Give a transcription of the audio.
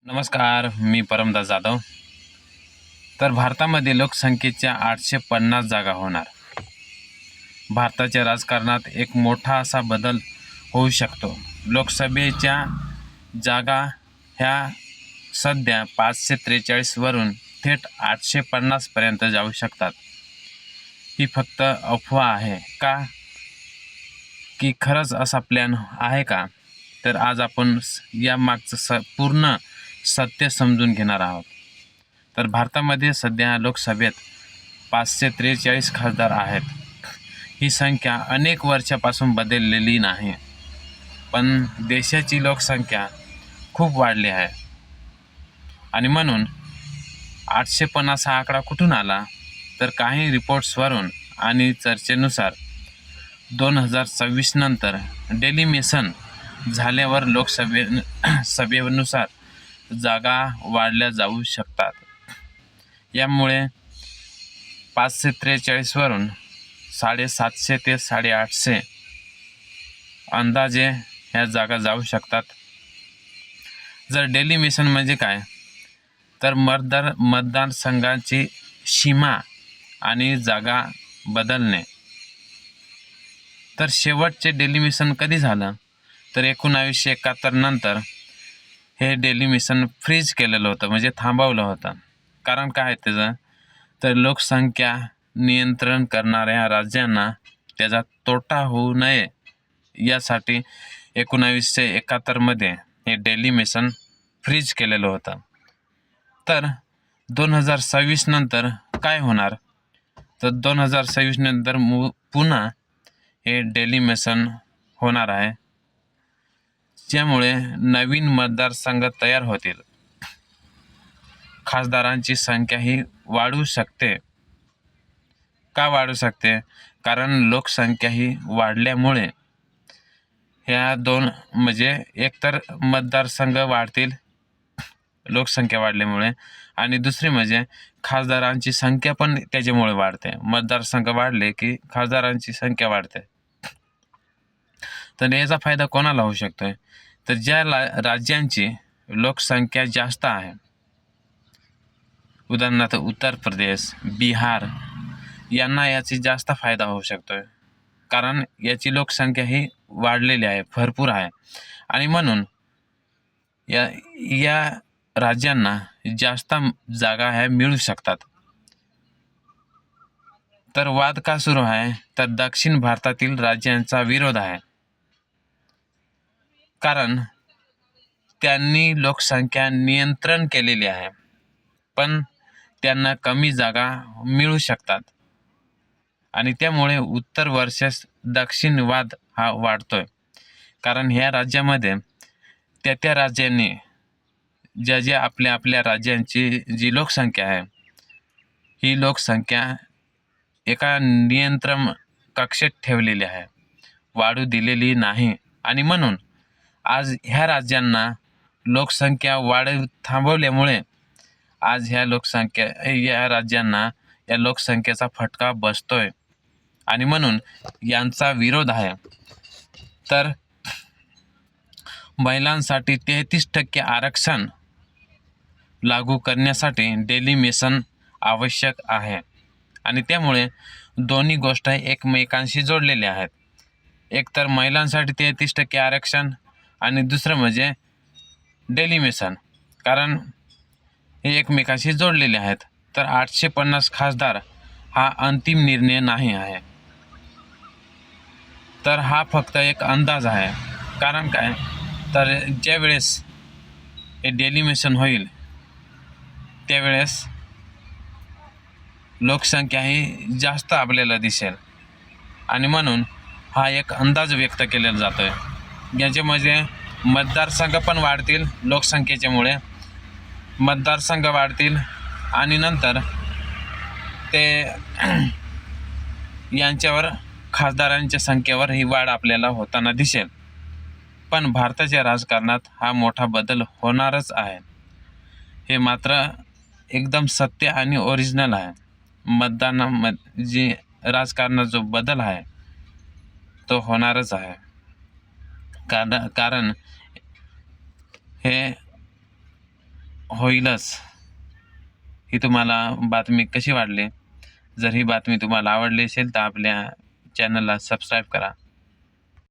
नमस्कार, मी परमदास जाधव. तर भारतामध्ये लोकसंख्येच्या 850 जागा होणार. भारताच्या राजकारणात एक मोठा असा बदल होऊ शकतो. लोकसभेच्या जागा ह्या सध्या 543 वरून थेट 850 पर्यंत जाऊ शकतात. ही फक्त अफवा आहे का, की खरंच असा प्लॅन आहे का? तर आज आपण या मागचं पूर्ण सत्य समजून घेणार आहोत. तर भारतामध्ये सध्या लोकसभेत 543 खासदार आहेत. ही संख्या अनेक वर्षापासून बदललेली नाही, पण देशाची लोकसंख्या खूप वाढली आहे आणि म्हणून 850 हा आकडा कुठून आला? तर काही रिपोर्ट्सवरून आणि चर्चेनुसार 2026 नंतर डेलिमिशन झाल्यावर सभेनुसार जागा वाढल्या जाऊ शकतात. यामुळे 543 वरून 750 ते 850 अंदाजे ह्या जागा जाऊ शकतात. जर डेलिमिशन म्हणजे काय, तर मतदारसंघाची सीमा आणि जागा बदलणे. तर शेवटचे डेलिमिशन कधी झालं? तर 1971 नंतर हे डेलिमिशन फ्रीज केलेलं होतं, म्हणजे थांबवलं होतं. कारण काय त्याचं? तर लोकसंख्या नियंत्रण करणाऱ्या राज्यांना त्याचा तोटा होऊ नये यासाठी 1971 मध्ये हे डेलिमिशन फ्रीज केलेलं होतं. तर 2026 नंतर काय होणार? तर 2026 नंतर पुन्हा हे डेलिमिशन होणार आहे, ज्यामुळे नवीन मतदारसंघ तयार होतील. खासदारांची संख्या ही वाढू शकते. का वाढू शकते? कारण लोकसंख्या ही वाढल्यामुळे ह्या दोन म्हणजे एकतर मतदारसंघ वाढतील लोकसंख्या वाढल्यामुळे, आणि दुसरी म्हणजे खासदारांची संख्या पण त्याच्यामुळे वाढते. मतदारसंघ वाढले की खासदारांची संख्या वाढते. तर याचा फायदा कोणाला होऊ शकतोय? तर ज्या राज्यांची लोकसंख्या जास्त आहे, उदाहरणार्थ उत्तर प्रदेश, बिहार, यांना याची जास्त फायदा होऊ शकतोय. कारण याची लोकसंख्या ही वाढलेली आहे, भरपूर आहे, आणि म्हणून या राज्यांना जास्त जागा ह्या मिळू शकतात. तर वाद का सुरू आहे? तर दक्षिण भारतातील राज्यांचा विरोध आहे. कारण त्यांनी लोकसंख्या नियंत्रण केलेली आहे, पण त्यांना कमी जागा मिळू शकतात, आणि त्यामुळे उत्तर वर्सेस दक्षिण वाद हा वाढतोय. कारण ह्या राज्यामध्ये त्या राज्यांनी ज्या आपल्या राज्यांची जी लोकसंख्या आहे, ही लोकसंख्या एका नियंत्रण कक्षेत ठेवलेली आहे, वाढू दिलेली नाही. आणि म्हणून आज ह्या राज्यांना लोकसंख्या वाढ थांबवल्यामुळे आज या राज्यांना या लोकसंख्येचा फटका बसतोय, आणि म्हणून यांचा विरोध आहे. तर महिलांसाठी 33% आरक्षण लागू करण्यासाठी डेलिमिशन आवश्यक आहे, आणि त्यामुळे दोन्ही गोष्टी एकमेकांशी जोडलेल्या आहेत. एक तर महिलांसाठी 33% आरक्षण, आणि दुसरं म्हणजे डेलिमिशन. कारण हे एकमेकांशी जोडलेले आहेत. तर 850 खासदार हा अंतिम निर्णय नाही आहे, तर हा फक्त एक अंदाज आहे. कारण काय, तर ज्या वेळेस हे डेलिमिशन होईल त्यावेळेस लोकसंख्या ही जास्त आपल्याला दिसेल, आणि म्हणून हा एक अंदाज व्यक्त केलेला जातोय. याच्यामध्ये मतदारसंघ पण वाढतील, लोकसंख्येच्यामुळे मतदारसंघ वाढतील, आणि नंतर ते यांच्यावर खासदारांच्या संख्येवर ही वाढ आपल्याला होताना दिसेल. पण भारताच्या राजकारणात हा मोठा बदल होणारच आहे, हे मात्र एकदम सत्य आणि ओरिजिनल आहे. जे राजकारणात जो बदल आहे तो होणारच आहे. कारण हे होईलच. ही तुम्हाला बातमी कशी वाटली? जर ही बातमी तुम्हाला आवडली असेल तर आपल्या चॅनलला सबस्क्राईब करा.